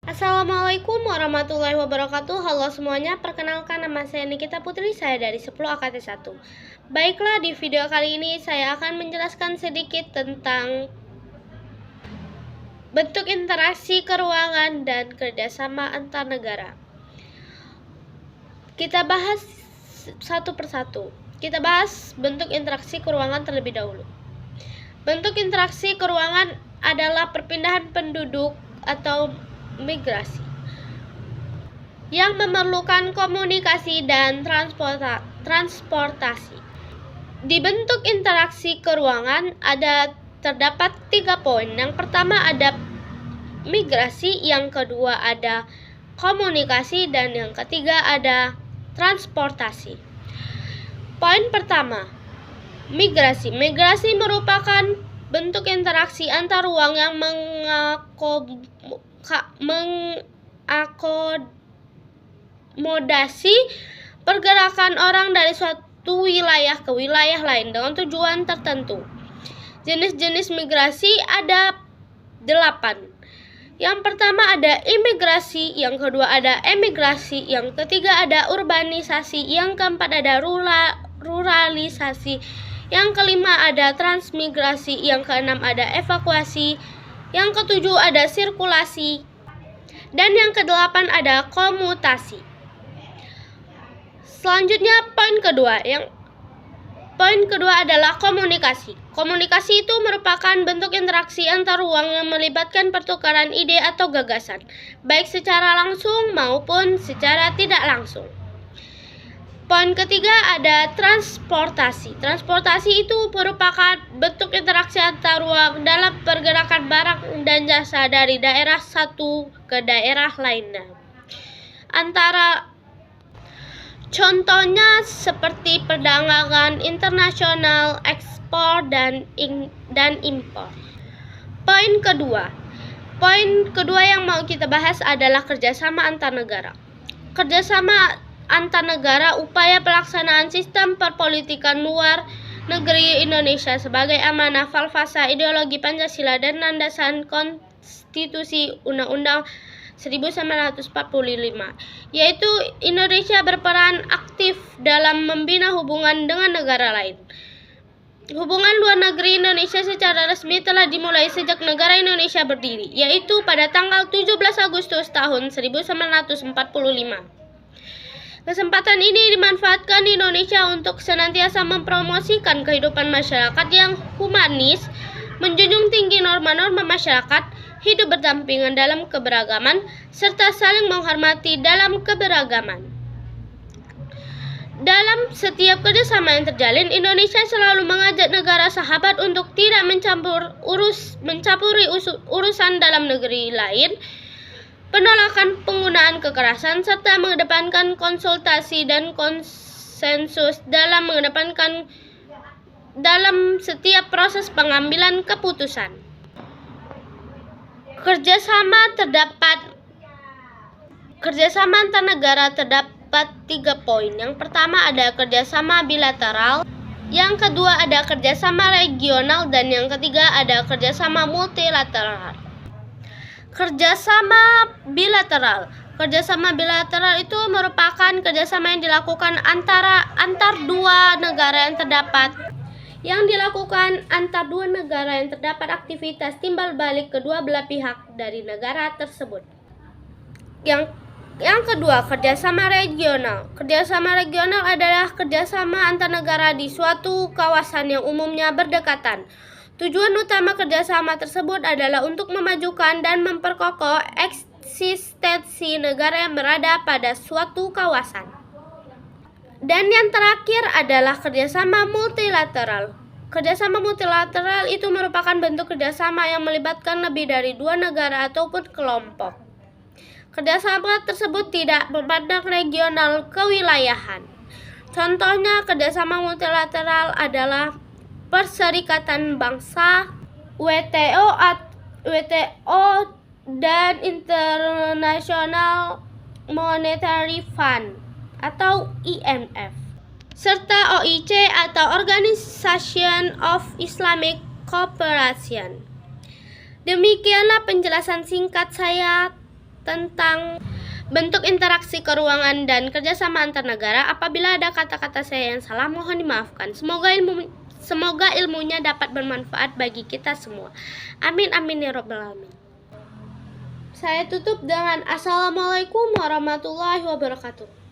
Assalamualaikum warahmatullahi wabarakatuh. Halo semuanya, perkenalkan nama saya Nikita Putri, saya dari 10 AKT 1. Baiklah, di video kali ini saya akan menjelaskan sedikit tentang bentuk interaksi keuangan dan kerjasama antar negara. Kita bahas satu persatu. Kita bahas bentuk interaksi keuangan terlebih dahulu. Bentuk interaksi keuangan adalah perpindahan penduduk atau migrasi yang memerlukan komunikasi dan transportasi. Di bentuk interaksi keuangan terdapat 3 poin. Yang pertama ada migrasi, yang kedua ada komunikasi, dan yang ketiga ada transportasi. Poin pertama, migrasi. Migrasi merupakan bentuk interaksi antar ruang yang mengakomodasi pergerakan orang dari suatu wilayah ke wilayah lain dengan tujuan tertentu. Jenis-jenis migrasi ada 8. Yang pertama ada imigrasi, yang kedua ada emigrasi, yang ketiga ada urbanisasi, yang keempat ada ruralisasi, yang kelima ada transmigrasi, yang keenam ada evakuasi, yang ketujuh ada sirkulasi, dan yang kedelapan ada komutasi. Selanjutnya poin kedua adalah komunikasi. Komunikasi itu merupakan bentuk interaksi antar ruang yang melibatkan pertukaran ide atau gagasan, baik secara langsung maupun secara tidak langsung. Poin ketiga ada transportasi. Transportasi itu merupakan bentuk interaksi antar ruang dalam pergerakan barang dan jasa dari daerah satu ke daerah lainnya. Contohnya seperti perdagangan internasional, ekspor dan impor. Poin kedua yang mau kita bahas adalah kerjasama antar negara. Kerjasama antar negara upaya pelaksanaan sistem perpolitikan luar negeri Indonesia sebagai amanah falsafah ideologi Pancasila dan landasan konstitusi Undang-Undang 1945, yaitu Indonesia berperan aktif dalam membina hubungan dengan negara lain. Hubungan luar negeri Indonesia secara resmi telah dimulai sejak negara Indonesia berdiri, yaitu pada tanggal 17 Agustus tahun 1945. Kesempatan ini dimanfaatkan Indonesia untuk senantiasa mempromosikan kehidupan masyarakat yang humanis, menjunjung tinggi norma-norma masyarakat, hidup berdampingan dalam keberagaman, serta saling menghormati dalam keberagaman. Dalam setiap kerjasama yang terjalin, Indonesia selalu mengajak negara sahabat untuk tidak mencampuri urusan dalam negeri lain, penolakan penggunaan kekerasan, serta mengedepankan konsultasi dan konsensus dalam setiap proses pengambilan keputusan. Kerjasama antar negara terdapat 3 poin. Yang pertama ada kerjasama bilateral, yang kedua ada kerjasama regional, dan yang ketiga ada kerjasama multilateral. Kerjasama bilateral itu merupakan kerjasama yang dilakukan antar dua negara yang terdapat aktivitas timbal balik kedua belah pihak dari negara tersebut. Yang kedua, kerjasama regional. Kerjasama regional adalah kerjasama antar negara di suatu kawasan yang umumnya berdekatan. Tujuan utama kerjasama tersebut adalah untuk memajukan dan memperkokoh eksistensi negara yang berada pada suatu kawasan. Dan yang terakhir adalah kerjasama multilateral. Kerjasama multilateral itu merupakan bentuk kerjasama yang melibatkan lebih dari 2 negara ataupun kelompok. Kerjasama tersebut tidak memandang regional kewilayahan. Contohnya kerjasama multilateral adalah Perserikatan Bangsa, WTO dan International Monetary Fund atau IMF, serta OIC atau Organization of Islamic Cooperation. Demikianlah penjelasan singkat saya. tentang bentuk interaksi keuangan dan kerjasama antar negara. Apabila ada kata-kata saya yang salah, mohon dimaafkan. Semoga ilmunya dapat bermanfaat bagi kita semua. Amin amin ya robbal alamin. Saya tutup dengan Assalamualaikum warahmatullahi wabarakatuh.